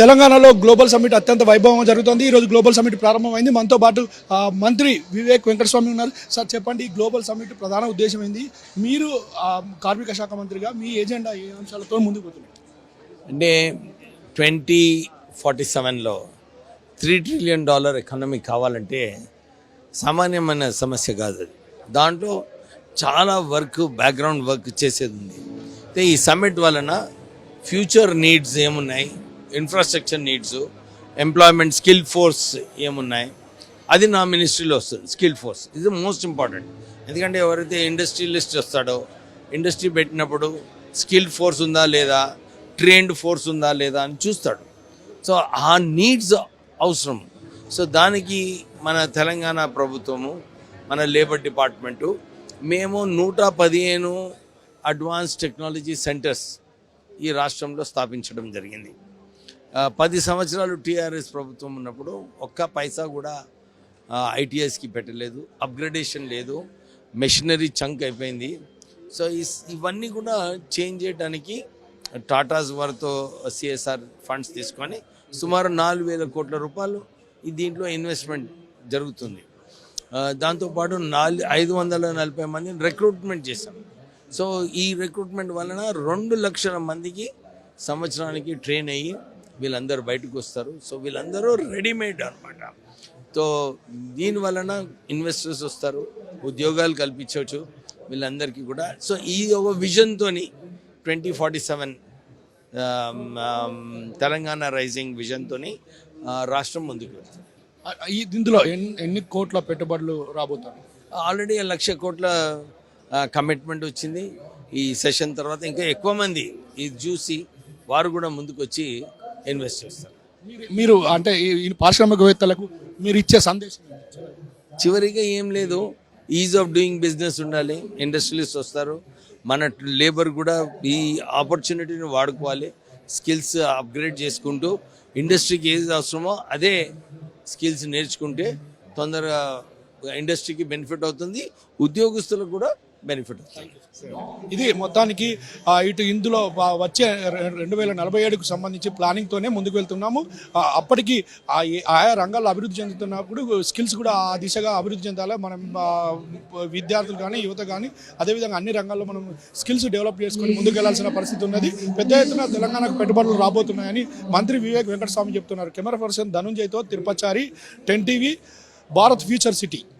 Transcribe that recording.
తెలంగాణలో global summit అత్యంత వైభవంగా జరుగుతుంది. ఈ రోజు గ్లోబల్ సమ్మిట్ ప్రారంభమైంది. మనతో పాటు మంత్రి వివేక్ వెంకటస్వామి ఉన్నారు. సార్ చెప్పండి, గ్లోబల్ సమ్మిట్ ప్రధాన ఉద్దేశం ఏంది? మీరు కార్మిక శాఖ మంత్రిగా మీ ఎజెండా ఏ అంశాలతో ముందుకు పోతున్నారు? అంటే 2047లో $3 ట్రిలియన్ ఎకానమీ కావాలంటే సామాన్యమైన సమస్య కాదు. అది దాంట్లో చాలా బ్యాక్గ్రౌండ్ వర్క్ చేసేది ఉంది. అయితే ఈ సమ్మిట్ వలన ఫ్యూచర్ నీడ్స్ ఏమున్నాయి, infrastructure needs, employment, skill force ఏమున్నాయి, అది నా మినిస్ట్రీలో వస్తుంది. స్కిల్ ఫోర్స్ ఇది మోస్ట్ ఇంపార్టెంట్. ఎందుకంటే ఎవరైతే ఇండస్ట్రియలిస్ట్ వస్తాడో, ఇండస్ట్రీ పెట్టినప్పుడు స్కిల్ ఫోర్స్ ఉందా లేదా, ట్రైన్డ్ ఫోర్స్ ఉందా లేదా అని చూస్తాడు. సో ఆ నీడ్స్ అవసరం. సో దానికి మన తెలంగాణ ప్రభుత్వము, మన లేబర్ డిపార్ట్మెంటు, మేము 115 అడ్వాన్స్ టెక్నాలజీ సెంటర్స్ ఈ రాష్ట్రంలో స్థాపించడం జరిగింది. 10 సంవత్సరాలు టీఆర్ఎస్ ప్రభుత్వం ఉన్నప్పుడు ఒక్క పైసా కూడా ఐటీఎస్కి పెట్టలేదు, అప్గ్రేడేషన్ లేదు, మెషినరీ చంక్ అయిపోయింది. సో ఇవన్నీ కూడా చేంజ్ చేయడానికి టాటాస్ వారితో సిఎస్ఆర్ ఫండ్స్ తీసుకొని సుమారు 4,000 కోట్ల రూపాయలు దీంట్లో ఇన్వెస్ట్మెంట్ జరుగుతుంది. దాంతోపాటు 540 మందిని రిక్రూట్మెంట్ చేశాం. సో ఈ రిక్రూట్మెంట్ వలన 2 లక్షల మందికి సంవత్సరానికి ట్రైన్ అయ్యి వీళ్ళందరూ బయటకు వస్తారు. సో వీళ్ళందరూ రెడీమేడ్ అనమాట. సో దీని వలన ఇన్వెస్టర్స్ వస్తారు, ఉద్యోగాలు కల్పించవచ్చు వీళ్ళందరికీ కూడా. సో ఈ ఒక విజన్తో 2047 తెలంగాణ రైజింగ్ విజన్తో రాష్ట్రం ముందుకు వెళ్తుంది. ఇందులో ఎన్ని కోట్ల పెట్టుబడులు రాబోతారు? ఆల్రెడీ 1,00,000 కోట్ల కమిట్మెంట్ వచ్చింది. ఈ సెషన్ తర్వాత ఇంకా ఎక్కువ మంది ఇది చూసి వారు కూడా ముందుకు వచ్చి ఇన్వెస్ట్ చేస్తారు. మీరు అంటే ఈ పారిశ్రామికవేత్తలకు మీరు ఇచ్చే సందేశం చివరిగా ఏం లేదు, ఈజ్ ఆఫ్ డూయింగ్ బిజినెస్ ఉండాలి. ఇండస్ట్రియలిస్ట్ వస్తారు, మన లేబర్ కూడా ఈ ఆపర్చునిటీని వాడుకోవాలి. స్కిల్స్ అప్గ్రేడ్ చేసుకుంటూ ఇండస్ట్రీకి ఏది అవసరమో అదే స్కిల్స్ నేర్చుకుంటే తొందరగా ఇండస్ట్రీకి బెనిఫిట్ అవుతుంది, ఉద్యోగస్తులకు కూడా బెనిఫిట్ అవుతుంది. ఇది మొత్తానికి ఇటు ఇందులో వచ్చే 2047కు సంబంధించి ప్లానింగ్తోనే ముందుకు వెళ్తున్నాము. అప్పటికి ఆయా రంగాల్లో అభివృద్ధి చెందుతున్నప్పుడు స్కిల్స్ కూడా ఆ దిశగా అభివృద్ధి చెందాలి. మనం విద్యార్థులు కానీ యువత కానీ అదేవిధంగా అన్ని రంగాల్లో మనం స్కిల్స్ డెవలప్ చేసుకొని ముందుకు వెళ్లాల్సిన పరిస్థితి ఉన్నది. పెద్ద ఎత్తున తెలంగాణకు పెట్టుబడులు రాబోతున్నాయని మంత్రి వివేక్ వెంకటస్వామి చెప్తున్నారు. కెమెరా పర్సన్ ధనుంజయ్తో Tirupachari, 10 TV, Bharat future city.